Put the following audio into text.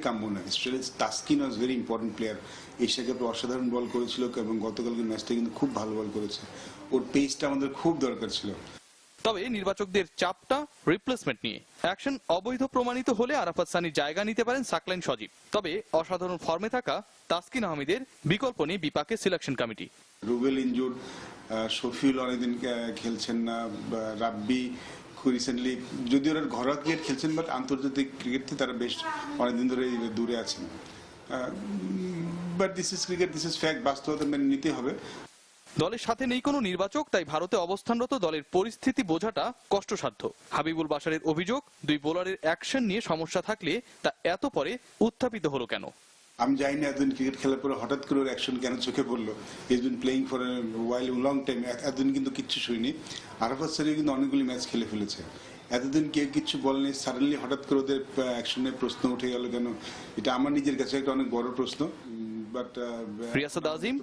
কাম্য না। Taskin was very important player, Asia কাপে অসাধারণ বল করেছিল এবং গতকালকের ম্যাচটা কিন্তু খুব ভালো বল করেছে। ওর পেসটা আমাদের খুব দরকার ছিল। তবে নির্বাচকদের চাপটা রিপ্লেসমেন্ট নিয়ে। অ্যাকশন অবৈধ প্রমাণিত হলে আরাফাত সানির জায়গা নিতে পারেন সাকলাইন সজীব। তবে অসাধারণ ফর্মে থাকা তাসকিন আহমেদের বিকল্প নেই বিপাকে selection committee. Rubel injury, Shafiul অনেকদিন খেলছেন না, রাব্বি রিসেন্টলি, যদিও ওরা ঘরোয়া ক্রিকেট খেলছেন বাট আন্তর্জাতিক ক্রিকেট থেকে তারা বেশ অনেকদিন ধরে দূরে আছেন। But this is cricket, this is fact, বাস্তবতা মেনে নিতে হবে। দলের সাথে নেই কোনো নির্বাচক, তাই ভারতে অবস্থানরত দলের পরিস্থিতি বোঝাটা কষ্টসাধ্য। হাবিবুল বাশারের অভিযোগ, দুই বোলারের অ্যাকশন নিয়ে সমস্যা থাকলে তা এত পরে উত্থাপিত হলো কেন। আমি জানি না এতদিন ক্রিকেট খেলার পরে হঠাৎ করে ওর অ্যাকশন কেন চোখে পড়লো। Is been playing for while long time, এতদিন কিন্তু কিচ্ছু শুনিনি। আরাফাত সানি কিন্তু অনেকগুলি ম্যাচ খেলে ফেলেছে, এতদিন কেউ কিচ্ছু বলেনি, সাডেনলি হঠাৎ করে ওদের অ্যাকশনের প্রশ্ন উঠে গেল কেন, এটা আমার নিজের কাছে একটা অনেক বড় প্রশ্ন। বাট রিয়াসাত আজিম,